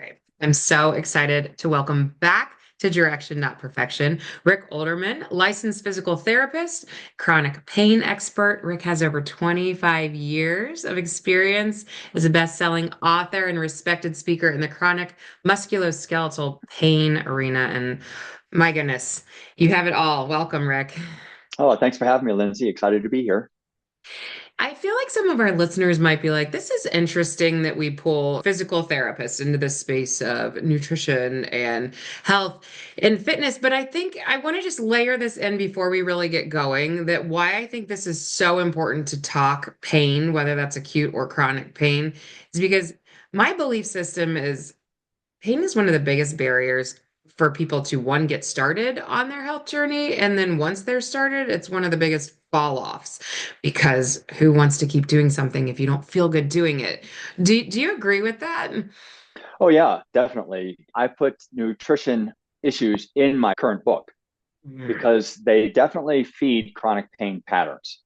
Right. I'm so excited to welcome back to Direction Not Perfection, Rick Olderman, licensed physical therapist, chronic pain expert. Rick has over 25 years of experience as a best-selling author and respected speaker in the chronic musculoskeletal pain arena. And my goodness, you have it all. Welcome, Rick. Oh, thanks for having me, Lindsay. Excited to be here. I feel like some of our listeners might be like, this is interesting that we pull physical therapists into the space of nutrition and health and fitness. But I think I want to just layer this in before we really get going that why I think this is so important to talk pain, whether that's acute or chronic pain, is because my belief system is pain is one of the biggest barriers for people to one get started on their health journey, and then once they're started it's one of the biggest fall offs because who wants to keep doing something if you don't feel good doing it? Do you agree with that? Oh, yeah, definitely. I put nutrition issues in my current book Mm. because they definitely feed chronic pain patterns.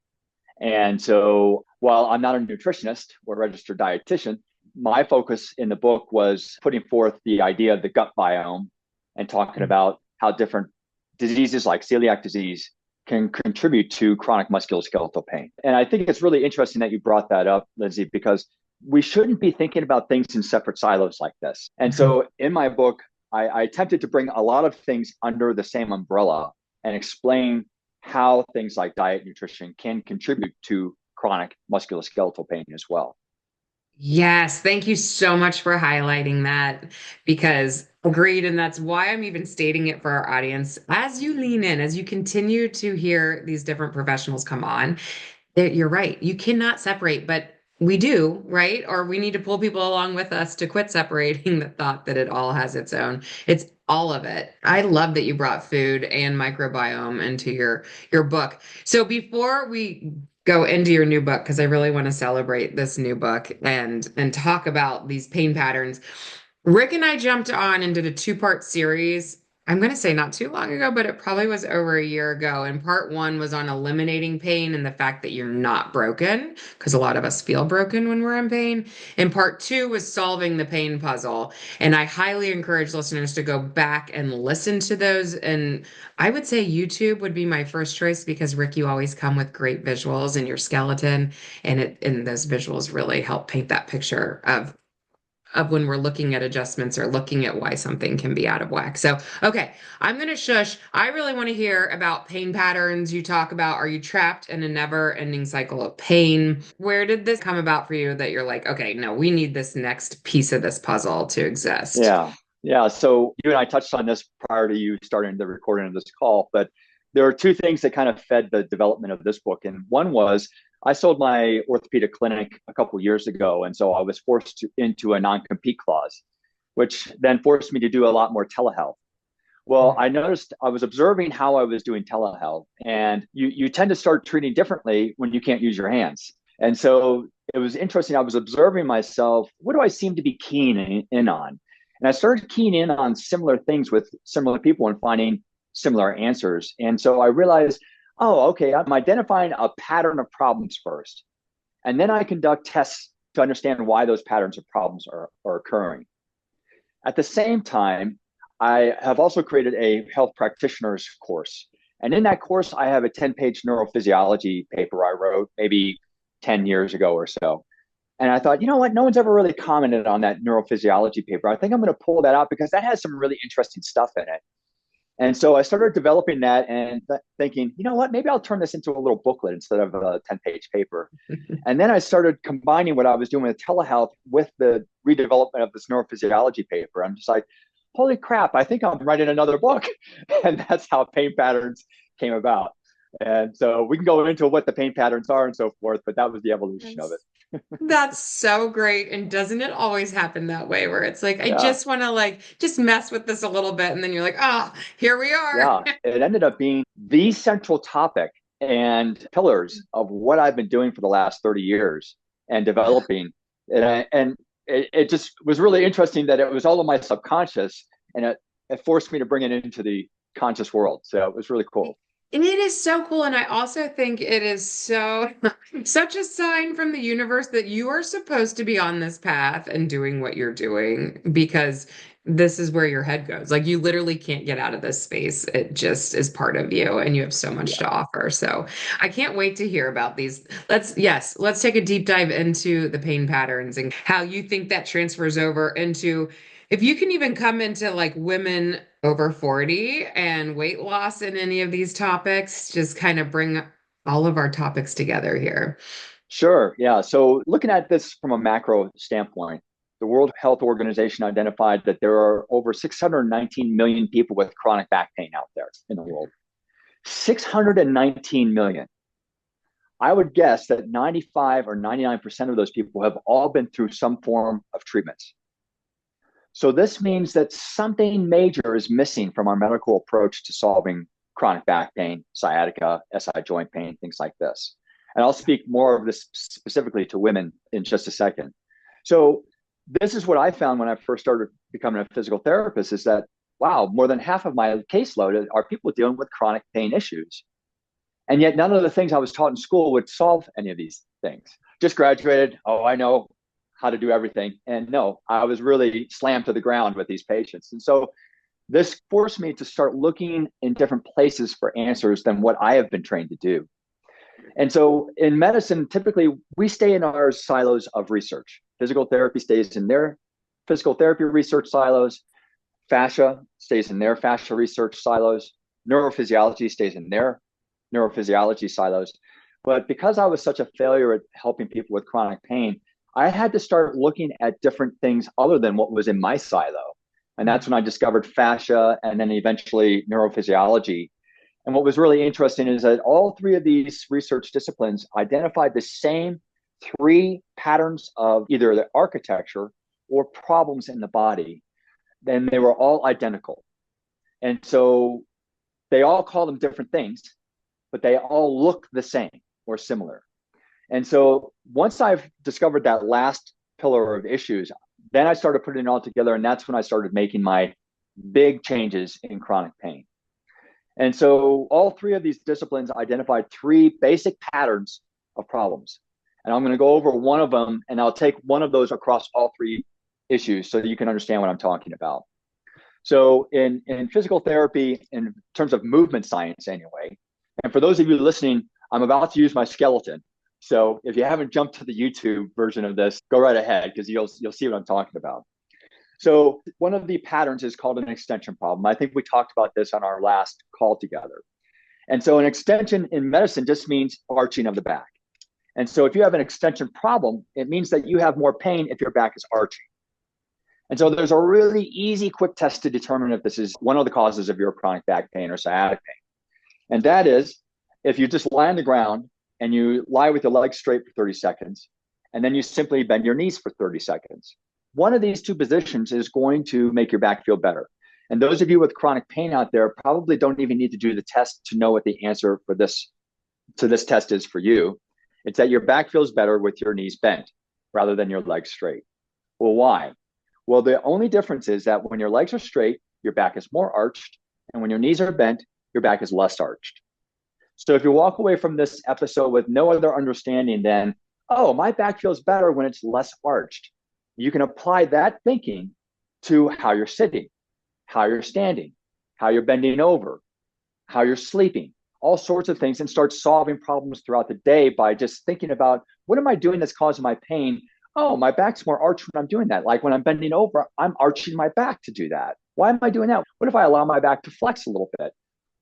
And so while I'm not a nutritionist or registered dietitian, my focus in the book was putting forth the idea of the gut biome and talking about how different diseases like celiac disease can contribute to chronic musculoskeletal pain. And I think it's really interesting that you brought that up, Lindsay, because we shouldn't be thinking about things in separate silos like this. And so in my book, I attempted to bring a lot of things under the same umbrella and explain how things like diet nutrition can contribute to chronic musculoskeletal pain as well. Yes, thank you so much for highlighting that because agreed. And that's why I'm even stating it for our audience. As you lean in, as you continue to hear these different professionals come on, you're right. You cannot separate, but we do, right? Or we need to pull people along with us to quit separating the thought that it all has its own. It's all of it. I love that you brought food and microbiome into your book. So before we go into your new book, because I really want to celebrate this new book and talk about these pain patterns, Rick and I jumped on and did a two-part series. I'm going to say not too long ago, but it probably was over a year ago. And part one was on eliminating pain and the fact that you're not broken, because a lot of us feel broken when we're in pain. And part two was solving the pain puzzle. And I highly encourage listeners to go back and listen to those. And I would say YouTube would be my first choice because Rick, you always come with great visuals in your skeleton, and those visuals really help paint that picture of when we're looking at adjustments or looking at why something can be out of whack. So, okay, I'm going to shush. I really want to hear about pain patterns. You talk about, are you trapped in a never-ending cycle of pain? Where did this come about for you that you're like, okay, no, we need this next piece of this puzzle to exist? Yeah. Yeah. So you and I touched on this prior to you starting the recording of this call, but there are two things that kind of fed the development of this book. And one was I sold my orthopedic clinic a couple of years ago. And so I was into a non-compete clause, which then forced me to do a lot more telehealth. Well, I noticed I was observing how I was doing telehealth, and you tend to start treating differently when you can't use your hands. And so it was interesting. I was observing myself. What do I seem to be keen in on? And I started keying in on similar things with similar people and finding similar answers. And so I realized, oh, okay, I'm identifying a pattern of problems first. And then I conduct tests to understand why those patterns of problems are occurring. At the same time, I have also created a health practitioner's course. And in that course, I have a 10-page neurophysiology paper I wrote maybe 10 years ago or so. And I thought, you know what? No one's ever really commented on that neurophysiology paper. I think I'm going to pull that out because that has some really interesting stuff in it. And so I started developing that and thinking, you know what? Maybe I'll turn this into a little booklet instead of a 10-page paper. And then I started combining what I was doing with telehealth with the redevelopment of this neurophysiology paper. I'm just like, holy crap, I think I'm writing another book. And that's how pain patterns came about. And so we can go into what the pain patterns are and so forth, but that was the evolution of Yes. it. That's so great. And doesn't it always happen that way where it's like, I Yeah. just want to like just mess with this a little bit. And then you're like, ah, oh, here we are. Yeah. It ended up being the central topic and pillars of what I've been doing for the last 30 years and developing. And it just was really interesting that it was all in my subconscious and it forced me to bring it into the conscious world. So it was really cool. And it is so cool. And I also think it is so such a sign from the universe that you are supposed to be on this path and doing what you're doing because this is where your head goes. Like you literally can't get out of this space. It just is part of you and you have so much Yeah, to offer. So I can't wait to hear about these. Let's take a deep dive into the pain patterns and how you think that transfers over into if you can even come into like women over 40 and weight loss in any of these topics, just kind of bring all of our topics together here. sure. Yeah. So looking at this from a macro standpoint, the World Health Organization identified that there are over 619 million people with chronic back pain out there in the world. 619 million. I would guess that 95 or 99% of those people have all been through some form of treatments. So this means that something major is missing from our medical approach to solving chronic back pain, sciatica, SI joint pain, things like this. And I'll speak more of this specifically to women in just a second. So this is what I found when I first started becoming a physical therapist is that, wow, more than half of my caseload are people dealing with chronic pain issues. And yet none of the things I was taught in school would solve any of these things. Just graduated. Oh, I know how to do everything. And no, I was really slammed to the ground with these patients. And so this forced me to start looking in different places for answers than what I have been trained to do. And so in medicine, typically we stay in our silos of research. Physical therapy stays in their physical therapy research silos. Fascia stays in their fascia research silos. Neurophysiology stays in their neurophysiology silos. But because I was such a failure at helping people with chronic pain, I had to start looking at different things other than what was in my silo. And that's when I discovered fascia and then eventually neurophysiology. And what was really interesting is that all three of these research disciplines identified the same three patterns of either the architecture or problems in the body. Then they were all identical. And so they all call them different things, but they all look the same or similar. And so once I've discovered that last pillar of issues, then I started putting it all together. And that's when I started making my big changes in chronic pain. And so all three of these disciplines identified three basic patterns of problems. And I'm going to go over one of them and I'll take one of those across all three issues so that you can understand what I'm talking about. So in physical therapy, in terms of movement science anyway, and for those of you listening, I'm about to use my skeleton. So if you haven't jumped to the YouTube version of this, go right ahead because you'll see what I'm talking about. So one of the patterns is called an extension problem. I think we talked about this on our last call together. And so an extension in medicine just means arching of the back. And so if you have an extension problem, it means that you have more pain if your back is arching. And so there's a really easy, quick test to determine if this is one of the causes of your chronic back pain or sciatic pain. And that is if you just lie on the ground and you lie with your legs straight for 30 seconds, and then you simply bend your knees for 30 seconds. One of these two positions is going to make your back feel better. And those of you with chronic pain out there probably don't even need to do the test to know what the answer for this test is for you. It's that your back feels better with your knees bent rather than your legs straight. Well, why? Well, the only difference is that when your legs are straight, your back is more arched. And when your knees are bent, your back is less arched. So if you walk away from this episode with no other understanding than, oh, my back feels better when it's less arched, you can apply that thinking to how you're sitting, how you're standing, how you're bending over, how you're sleeping, all sorts of things, and start solving problems throughout the day by just thinking about what am I doing that's causing my pain? Oh, my back's more arched when I'm doing that. Like when I'm bending over, I'm arching my back to do that. Why am I doing that? What if I allow my back to flex a little bit?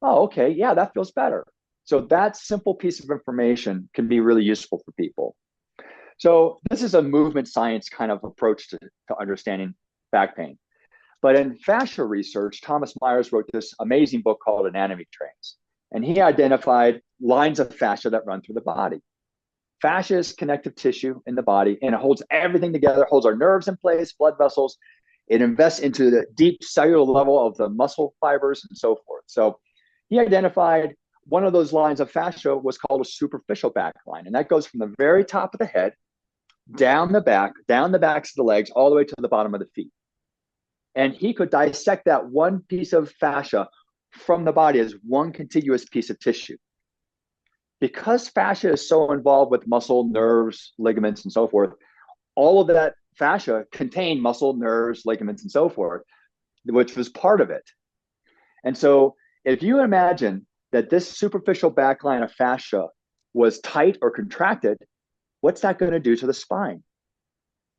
Oh, okay. Yeah, that feels better. So that simple piece of information can be really useful for people. So this is a movement science kind of approach to understanding back pain. But in fascia research, Thomas Myers wrote this amazing book called Anatomy Trains. And he identified lines of fascia that run through the body. Fascia is connective tissue in the body, and it holds everything together, holds our nerves in place, blood vessels. It invests into the deep cellular level of the muscle fibers and so forth. So he identified one of those lines of fascia was called a superficial back line. And that goes from the very top of the head, down the backs of the legs, all the way to the bottom of the feet. And he could dissect that one piece of fascia from the body as one contiguous piece of tissue. Because fascia is so involved with muscle, nerves, ligaments, and so forth, all of that fascia contained muscle, nerves, ligaments, and so forth, which was part of it. And so if you imagine that this superficial backline of fascia was tight or contracted, what's that going to do to the spine?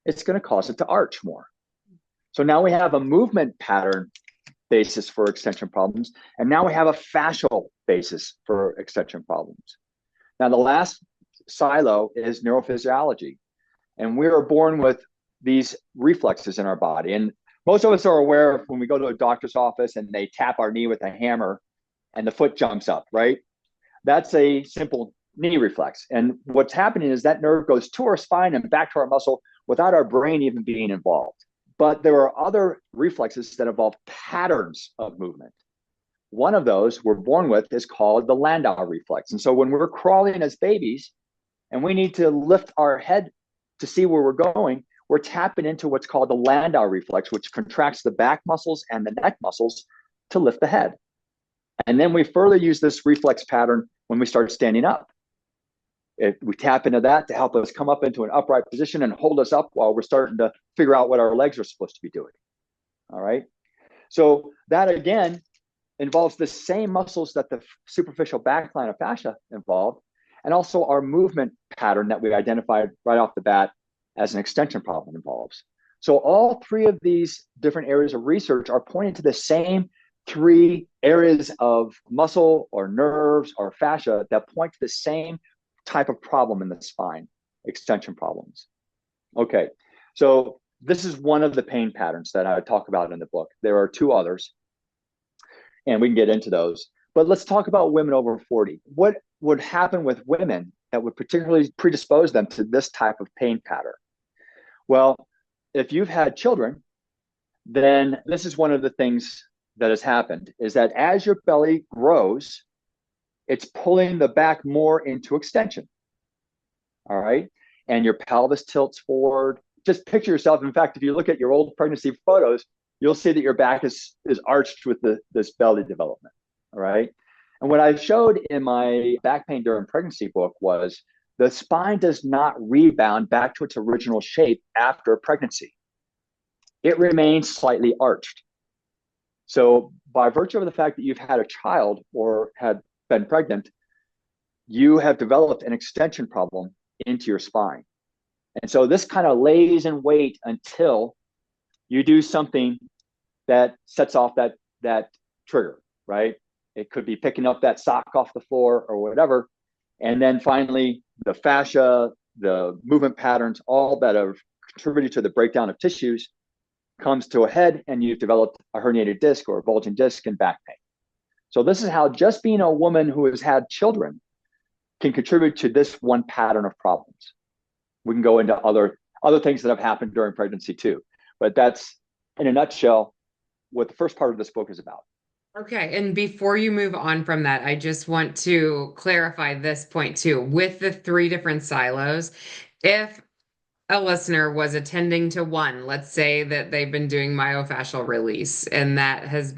It's going to cause it to arch more. So now we have a movement pattern basis for extension problems, and now we have a fascial basis for extension problems. Now, the last silo is neurophysiology, and we are born with these reflexes in our body. And most of us are aware of when we go to a doctor's office and they tap our knee with a hammer and the foot jumps up, right? That's a simple knee reflex. And what's happening is that nerve goes to our spine and back to our muscle without our brain even being involved. But there are other reflexes that involve patterns of movement. One of those we're born with is called the Landau reflex. And so when we're crawling as babies and we need to lift our head to see where we're going, we're tapping into what's called the Landau reflex, which contracts the back muscles and the neck muscles to lift the head. And then we further use this reflex pattern when we start standing up. We tap into that to help us come up into an upright position and hold us up while we're starting to figure out what our legs are supposed to be doing. All right. So that again involves the same muscles that the superficial backline of fascia involved, and also our movement pattern that we identified right off the bat as an extension problem involves. So all three of these different areas of research are pointing to the same three areas of muscle or nerves or fascia that point to the same type of problem in the spine, extension problems. Okay, so this is one of the pain patterns that I talk about in the book. There are two others, and we can get into those. But let's talk about women over 40. What would happen with women that would particularly predispose them to this type of pain pattern? Well, if you've had children, then this is one of the things that has happened, is that as your belly grows, it's pulling the back more into extension. All right. And your pelvis tilts forward. Just picture yourself. In fact, if you look at your old pregnancy photos, you'll see that your back is arched with this belly development. All right. And what I showed in my back pain during pregnancy book was the spine does not rebound back to its original shape after pregnancy. It remains slightly arched. So by virtue of the fact that you've had a child or had been pregnant, you have developed an extension problem into your spine. And so this kind of lays in wait until you do something that sets off that trigger, right? It could be picking up that sock off the floor or whatever. And then finally, the fascia, the movement patterns, all that have contributed to the breakdown of tissues comes to a head, and you've developed a herniated disc or a bulging disc and back pain. So this is how just being a woman who has had children can contribute to this one pattern of problems. We can go into other things that have happened during pregnancy too, but that's in a nutshell what the first part of this book is about. Okay, and before you move on from that, I just want to clarify this point too. With the three different silos, if a listener was attending to one, let's say that they've been doing myofascial release and that has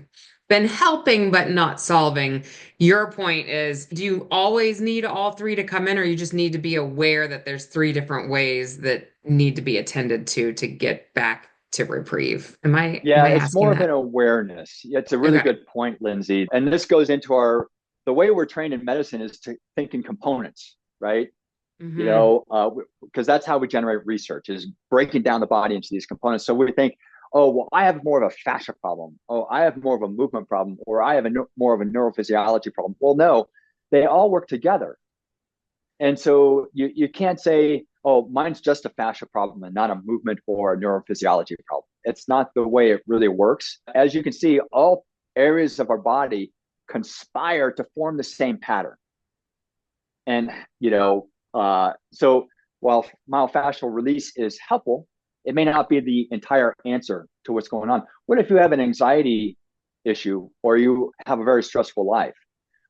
been helping but not solving. Your point is, do you always need all three to come in, or you just need to be aware that there's three different ways that need to be attended to get back to reprieve? Am Yeah, I it's asking more of that? an awareness. It's a really Okay. good point, Lindsay. And this goes into the way we're trained in medicine is to think in components, right? Hmm. Because that's how we generate research, is breaking down the body into these components. So we think, oh, well, I have more of a fascia problem. Oh, I have more of a movement problem, or I have more of a neurophysiology problem. Well, no, they all work together. And so you can't say, oh, mine's just a fascia problem and not a movement or a neurophysiology problem. It's not the way it really works. As you can see, all areas of our body conspire to form the same pattern. And, so while myofascial release is helpful, it may not be the entire answer to what's going on. What if you have an anxiety issue or you have a very stressful life?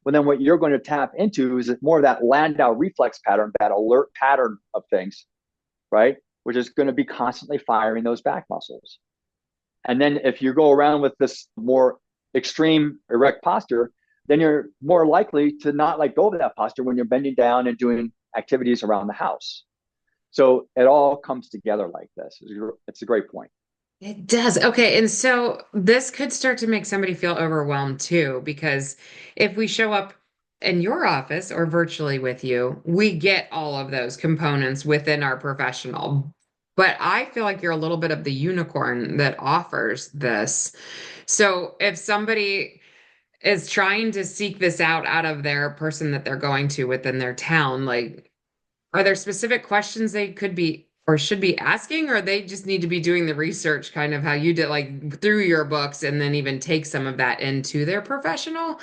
Well, then what you're going to tap into is more of that Landau reflex pattern, that alert pattern of things, right? Which is going to be constantly firing those back muscles. And then if you go around with this more extreme erect posture, then you're more likely to not let go of that posture when you're bending down and doing activities around the house. So it all comes together like this. It's a great point. It does. Okay. And so this could start to make somebody feel overwhelmed too, because if we show up in your office or virtually with you, we get all of those components within our professional. But I feel like you're a little bit of the unicorn that offers this. So if somebody is trying to seek this out of their person that they're going to within their town, like, are there specific questions they could be or should be asking, or they just need to be doing the research kind of how you did, like through your books, and then even take some of that into their professional?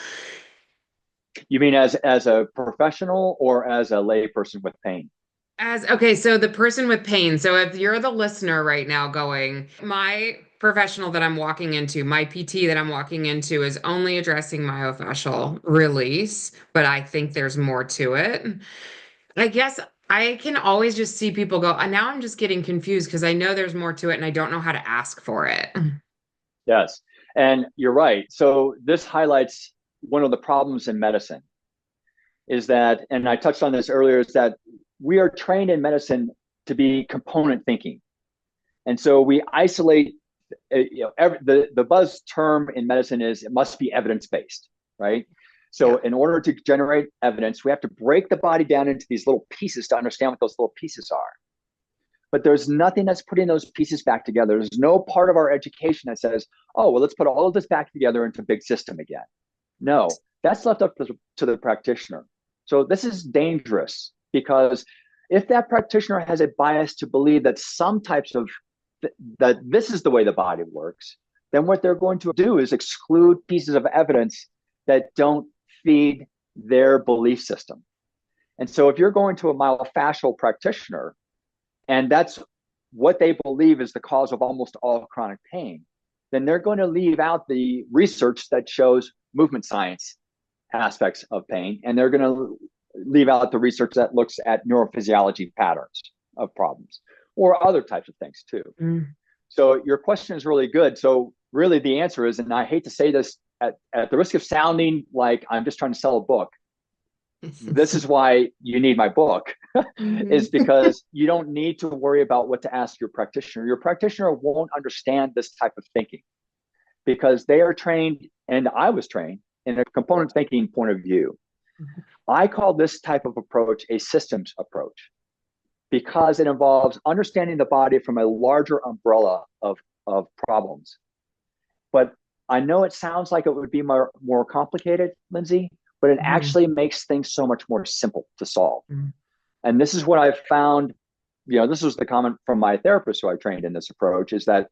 You mean as a professional or as a lay person with pain? As okay, so the person with pain. So if you're the listener right now going, my professional that I'm walking into, my PT that I'm walking into is only addressing myofascial release, but I think there's more to it. I guess I can always just see people go, now I'm just getting confused because I know there's more to it and I don't know how to ask for it. Yes. And you're right. So this highlights one of the problems in medicine is that, and I touched on this earlier, is that we are trained in medicine to be component thinking. And so we isolate, the buzz term in medicine is it must be evidence based, right? So Yeah. in order to generate evidence, we have to break the body down into these little pieces to understand what those little pieces are. But there's nothing that's putting those pieces back together. There's no part of our education that says, oh, well, let's put all of this back together into a big system again. No, that's left up to the practitioner. So this is dangerous because if that practitioner has a bias to believe that some types of that this is the way the body works, then what they're going to do is exclude pieces of evidence that don't feed their belief system. And so if you're going to a myofascial practitioner and that's what they believe is the cause of almost all chronic pain, then they're going to leave out the research that shows movement science aspects of pain, and they're going to leave out the research that looks at neurophysiology patterns of problems or other types of things too. Mm. So your question is really good. So really the answer is, and I hate to say this at the risk of sounding like I'm just trying to sell a book, this is why you need my book is Mhm. because you don't need to worry about what to ask your practitioner. Your practitioner won't understand this type of thinking because they are trained, and I was trained in a component thinking point of view. I call this type of approach a systems approach because it involves understanding the body from a larger umbrella of problems. But I know it sounds like it would be more complicated, Lindsay, but it Mhm. actually makes things so much more simple to solve. Mhm. And this is what I've found. This was the comment from my therapist who I trained in this approach is that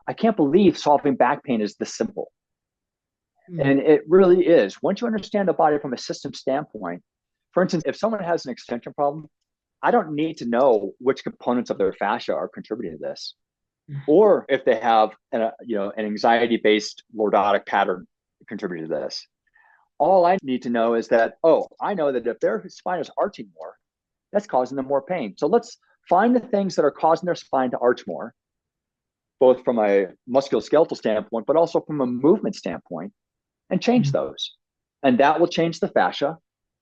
I can't believe solving back pain is this simple. Mhm. And it really is. Once you understand the body from a system standpoint, for instance, if someone has an extension problem, I don't need to know which components of their fascia are contributing to this, or if they have an anxiety-based lordotic pattern contributing to this. All I need to know is that, oh, I know that if their spine is arching more, that's causing them more pain. So let's find the things that are causing their spine to arch more, both from a musculoskeletal standpoint, but also from a movement standpoint, and change Mhm. those. And that will change the fascia,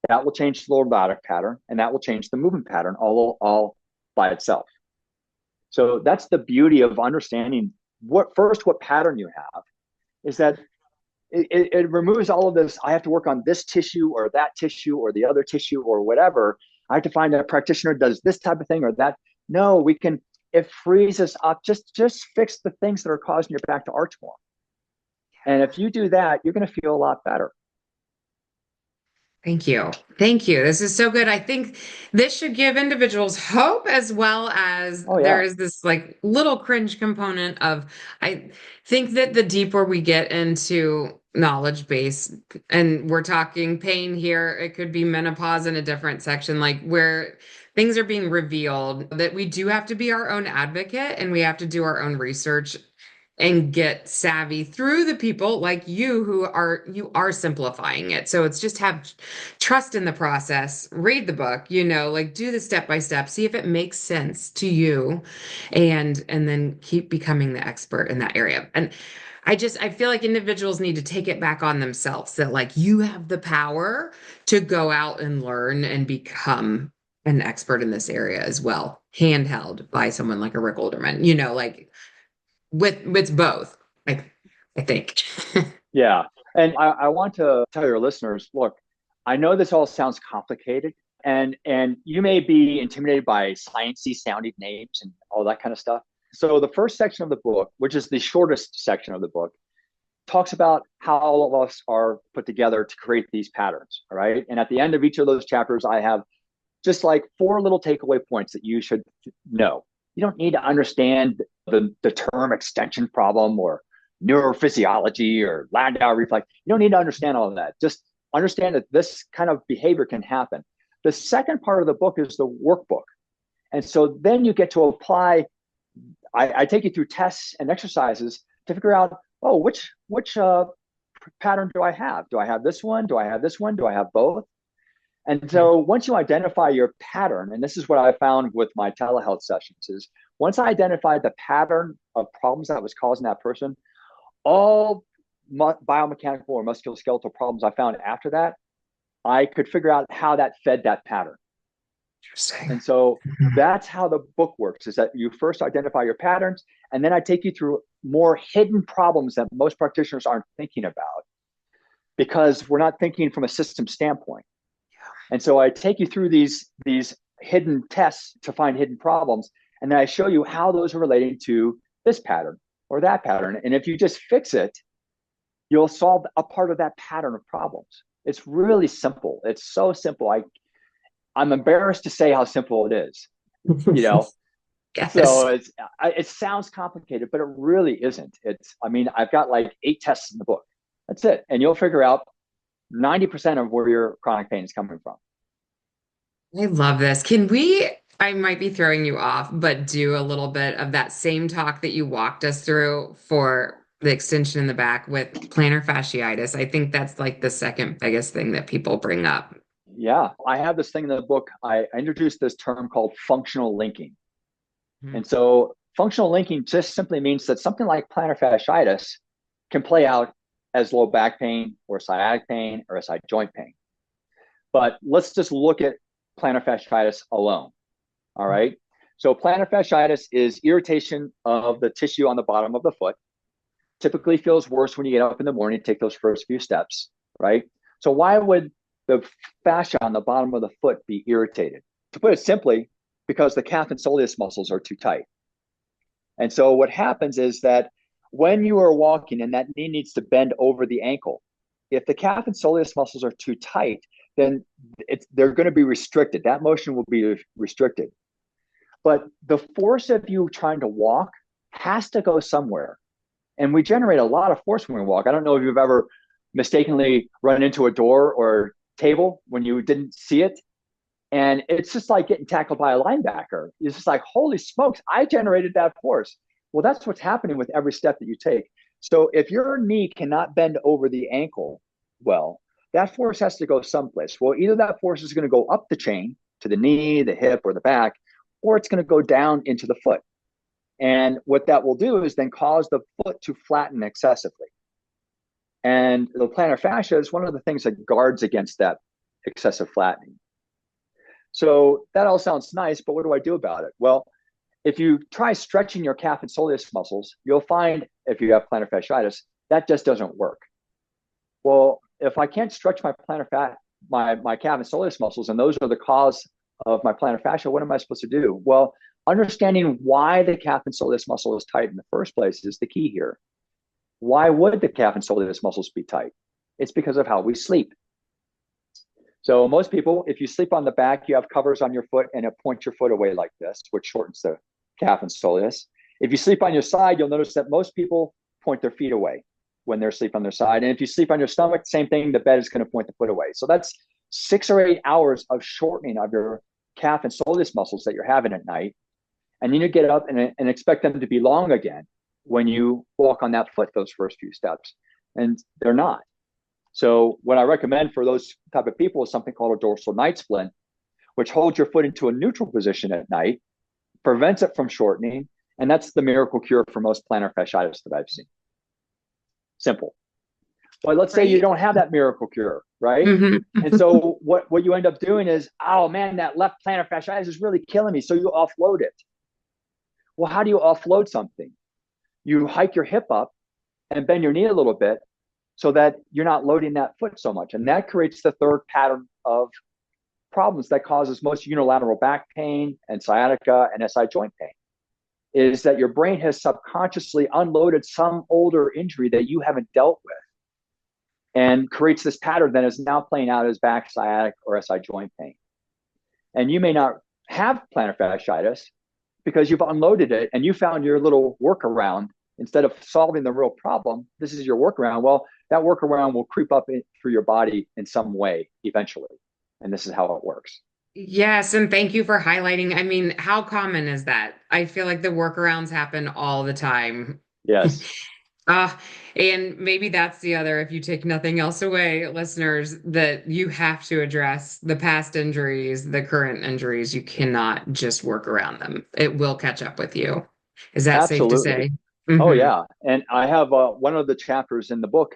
that will change the lordotic pattern, and that will change the movement pattern all by itself. So that's the beauty of understanding what pattern you have is that it removes all of this. I have to work on this tissue or that tissue or the other tissue or whatever. I have to find a practitioner does this type of thing or that. No, it frees us up. Just fix the things that are causing your back to arch more. And if you do that, you're going to feel a lot better. Thank you. Thank you. This is so good. I think this should give individuals hope as well as Oh there yeah. is this like little cringe component of, I think that the deeper we get into knowledge base, and we're talking pain here, it could be menopause in a different section, like where things are being revealed, that we do have to be our own advocate and we have to do our own research and get savvy through the people like you are simplifying it. So it's just have trust in the process, read the book, like do the step by step, see if it makes sense to you, and then keep becoming the expert in that area. And I feel like individuals need to take it back on themselves that like you have the power to go out and learn and become an expert in this area as well, handheld by someone like a Rick Olderman, like with both, like I think. Yeah. And I want to tell your listeners, look, I know this all sounds complicated and you may be intimidated by sciencey sounding names and all that kind of stuff. So the first section of the book, which is the shortest section of the book, talks about how all of us are put together to create these patterns. All right. And at the end of each of those chapters, I have just like four little takeaway points that you should know. You don't need to understand the term extension problem or neurophysiology or Landau reflex. You don't need to understand all of that. Just understand that this kind of behavior can happen. The second part of the book is the workbook. And so then you get to apply, I take you through tests and exercises to figure out, oh, which pattern do I have? Do I have this one? Do I have this one? Do I have both? And so once you identify your pattern, and this is what I found with my telehealth sessions, is once I identified the pattern of problems that was causing that person, all biomechanical or musculoskeletal problems I found after that, I could figure out how that fed that pattern. Interesting. And so that's how the book works, is that you first identify your patterns, and then I take you through more hidden problems that most practitioners aren't thinking about because we're not thinking from a system standpoint. And so I take you through these hidden tests to find hidden problems, and then I show you how those are relating to this pattern or that pattern. And if you just fix it, you'll solve a part of that pattern of problems. It's really simple. It's so simple. I'm embarrassed to say how simple it is, you know. Yes. So it sounds complicated, but it really isn't. I mean, I've got like 8 tests in the book. That's it, and you'll figure out 90% of where your chronic pain is coming from. I love this. Can we, I might be throwing you off, but do a little bit of that same talk that you walked us through for the extension in the back with plantar fasciitis? I think that's like the second biggest thing that people bring up. Yeah, I have this thing in the book. I introduced this term called functional linking. Mhm. And so functional linking just simply means that something like plantar fasciitis can play out as low back pain or sciatic pain or a side joint pain. But let's just look at plantar fasciitis alone. All right. So plantar fasciitis is irritation of the tissue on the bottom of the foot. Typically feels worse when you get up in the morning, take those first few steps, right? So why would the fascia on the bottom of the foot be irritated? To put it simply, because the calf and soleus muscles are too tight. And so what happens is that when you are walking and that knee needs to bend over the ankle, if the calf and soleus muscles are too tight, then they're going to be restricted. That motion will be restricted. But the force of you trying to walk has to go somewhere. And we generate a lot of force when we walk. I don't know if you've ever mistakenly run into a door or table when you didn't see it. And it's just like getting tackled by a linebacker. It's just like, holy smokes, I generated that force. Well, that's what's happening with every step that you take. So if your knee cannot bend over the ankle, well, that force has to go someplace. Well, either that force is going to go up the chain to the knee, the hip, or the back, or it's going to go down into the foot. And what that will do is then cause the foot to flatten excessively. And the plantar fascia is one of the things that guards against that excessive flattening. So that all sounds nice, but what do I do about it? Well, if you try stretching your calf and soleus muscles, you'll find if you have plantar fasciitis, that just doesn't work. Well, if I can't stretch my calf and soleus muscles, and those are the cause of my plantar fascia, what am I supposed to do? Well, understanding why the calf and soleus muscle is tight in the first place is the key here. Why would the calf and soleus muscles be tight? It's because of how we sleep. So most people, if you sleep on the back, you have covers on your foot and it points your foot away like this, which shortens the calf and soleus. If you sleep on your side, you'll notice that most people point their feet away when they're asleep on their side. And if you sleep on your stomach, same thing, the bed is going to point the foot away. So that's 6 or 8 hours of shortening of your calf and soleus muscles that you're having at night. And then you get up and expect them to be long again when you walk on that foot those first few steps. And they're not. So what I recommend for those type of people is something called a dorsal night splint, which holds your foot into a neutral position at night, prevents it from shortening, and that's the miracle cure for most plantar fasciitis that I've seen. Simple. But let's say you Right. don't have that miracle cure, right? Hmm. And so what you end up doing is, oh man, that left plantar fasciitis is really killing me. So you offload it. Well, how do you offload something? You hike your hip up and bend your knee a little bit so that you're not loading that foot so much. And that creates the third pattern of problems that causes most unilateral back pain and sciatica and SI joint pain, is that your brain has subconsciously unloaded some older injury that you haven't dealt with and creates this pattern that is now playing out as back sciatic or SI joint pain. And you may not have plantar fasciitis because you've unloaded it and you found your little workaround. Instead of solving the real problem, this is your workaround. Well, that workaround will creep up through your body in some way eventually. And this is how it works. Yes, and thank you for highlighting. I mean, how common is that? I feel like the workarounds happen all the time. Yes, Uh, and maybe that's the other, if you take nothing else away, listeners, that you have to address the past injuries, the current injuries. You cannot just work around them. It will catch up with you. Is that safe to absolutely. say? Oh, Hmm. yeah. And I have one of the chapters in the book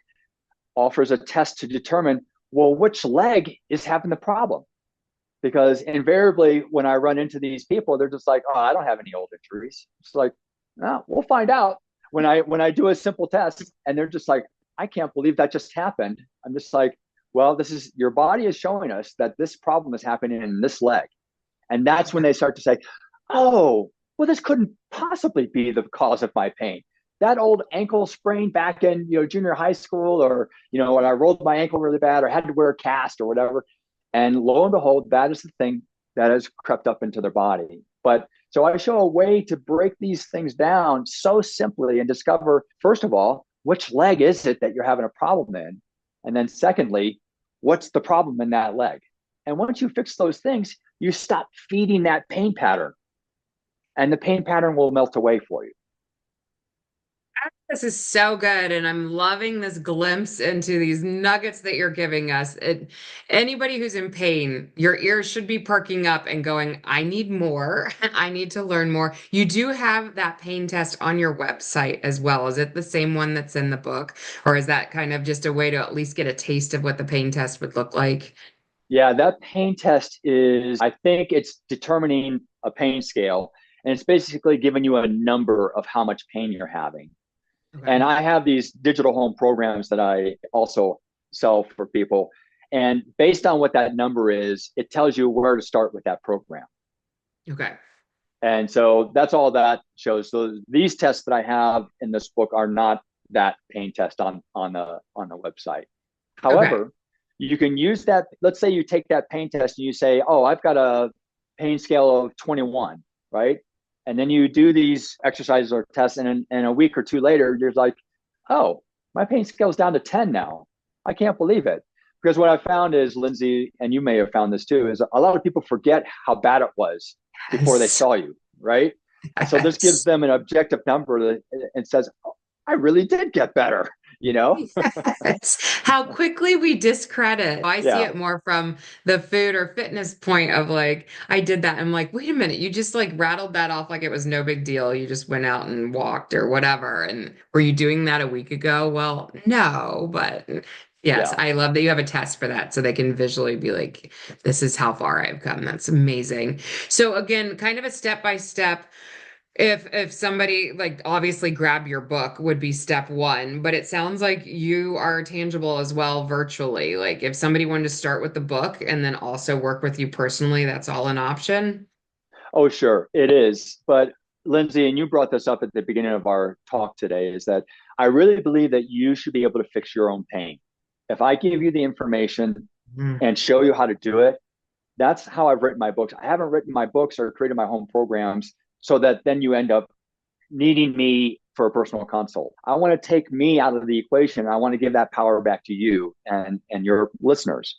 offers a test to determine, well, which leg is having the problem? Because invariably, when I run into these people, they're just like, "Oh, I don't have any old injuries." It's like, no, we'll find out when I do a simple test, and they're just like, "I can't believe that just happened." I'm just like, "Well, this is your body is showing us that this problem is happening in this leg," and that's when they start to say, "Oh, well, this couldn't possibly be the cause of my pain." That old ankle sprain back in junior high school, or when I rolled my ankle really bad, or had to wear a cast or whatever, and lo and behold, that is the thing that has crept up into their body. But so I show a way to break these things down so simply and discover, first of all, which leg is it that you're having a problem in? And then secondly, what's the problem in that leg? And once you fix those things, you stop feeding that pain pattern and the pain pattern will melt away for you. This is so good, and I'm loving this glimpse into these nuggets that you're giving us. Anybody who's in pain, your ears should be perking up and going, I need more. I need to learn more. You do have that pain test on your website as well. Is it the same one that's in the book, or is that kind of just a way to at least get a taste of what the pain test would look like? Yeah, that pain test is, I think it's determining a pain scale, and it's basically giving you a number of how much pain you're having. And Okay. I have these digital home programs that I also sell for people. And based on what that number is, it tells you where to start with that program. Okay. And so that's all that shows. So these tests that I have in this book are not that pain test on the website. Okay. However, you can use that. Let's say you take that pain test and you say, "Oh, I've got a pain scale of 21," right? And then you do these exercises or tests, and a week or two later, you're like, "Oh, my pain scale is down to 10 now. I can't believe it." Because what I found is, Lindsay, and you may have found this too, is a lot of people forget how bad it was before they Yes. saw you, right? And so this gives Yes. them an objective number that and says, oh, I really did get better, you know? Yes. How quickly we discredit. I see Yeah, it more from the food or fitness point of like, I did that. I'm like, wait a minute, you just like rattled that off like it was no big deal. You just went out and walked or whatever. And were you doing that a week ago? Well, no, but yes, yeah. I love that you have a test for that so they can visually be like, this is how far I've come. That's amazing. So again, kind of a step by step. If somebody like obviously grab your book would be step one, but it sounds like you are tangible as well virtually. Like if somebody wanted to start with the book and then also work with you personally, that's all an option. Oh, sure, it is. But Lindsay, and you brought this up at the beginning of our talk today, is that I really believe that you should be able to fix your own pain. If I give you the information Mm. and show you how to do it, that's how I've written my books. I haven't written my books or created my home programs so that then you end up needing me for a personal consult. I want to take me out of the equation. I want to give that power back to you and your listeners.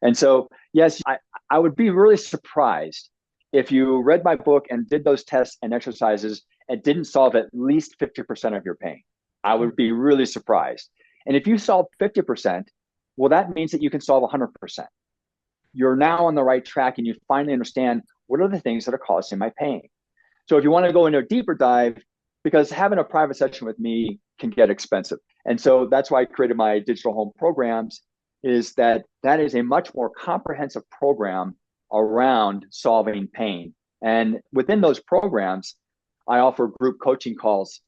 And so, yes, I would be really surprised if you read my book and did those tests and exercises and didn't solve at least 50% of your pain. I would be really surprised. And if you solve 50%, well, that means that you can solve 100%. You're now on the right track and you finally understand what are the things that are causing my pain. So if you want to go into a deeper dive, because having a private session with me can get expensive. And so that's why I created my digital home programs, is that that is a much more comprehensive program around solving pain. And within those programs, I offer group coaching calls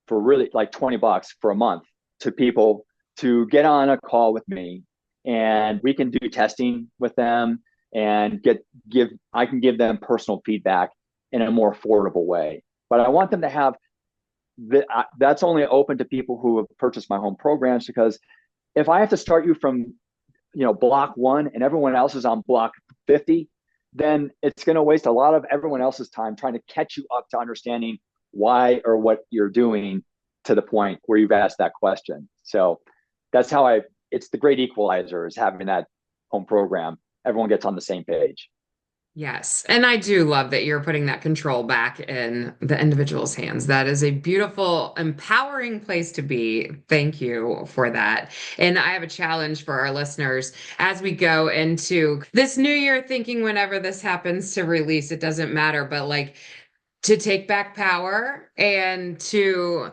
for really like $20 for a month to people to get on a call with me, and we can do testing with them and give I can give them personal feedback in a more affordable way. But I want them to have that's only open to people who have purchased my home programs, because if I have to start you from block one and everyone else is on block 50, then it's going to waste a lot of everyone else's time trying to catch you up to understanding why or what you're doing to the point where you've asked that question. So that's how it's the great equalizer, is having that home program. Everyone gets on the same page. Yes. And I do love that you're putting that control back in the individual's hands. That is a beautiful, empowering place to be. Thank you for that. And I have a challenge for our listeners as we go into this new year, thinking whenever this happens to release, it doesn't matter, but like to take back power and to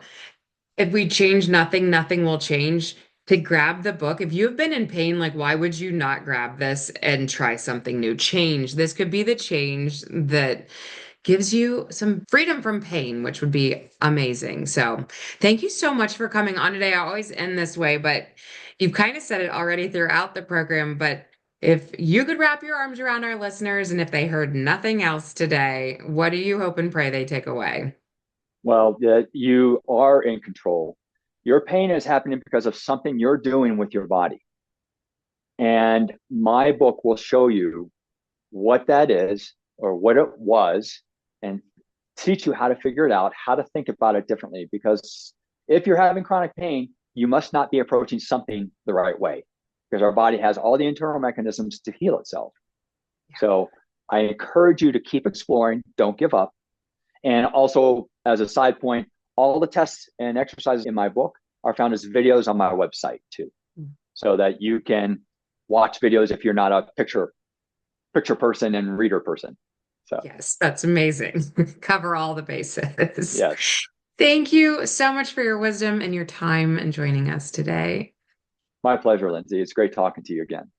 if we change nothing, nothing will change. To grab the book. If you've been in pain, like, why would you not grab this and try something new? Change. This could be the change that gives you some freedom from pain, which would be amazing. So, thank you so much for coming on today. I always end this way, but you've kind of said it already throughout the program. But if you could wrap your arms around our listeners and if they heard nothing else today, what do you hope and pray they take away? Well, you are in control. Your pain is happening because of something you're doing with your body. And my book will show you what that is or what it was, and teach you how to figure it out, how to think about it differently. Because if you're having chronic pain, you must not be approaching something the right way, because our body has all the internal mechanisms to heal itself. So I encourage you to keep exploring, don't give up. And also, as a side point, all the tests and exercises in my book are found as videos on my website too, so that you can watch videos if you're not a picture person and reader person. So Yes, that's amazing. Cover all the bases. yes, Thank you so much for your wisdom and your time and joining us today. my pleasure, Lindsay. It's great talking to you again.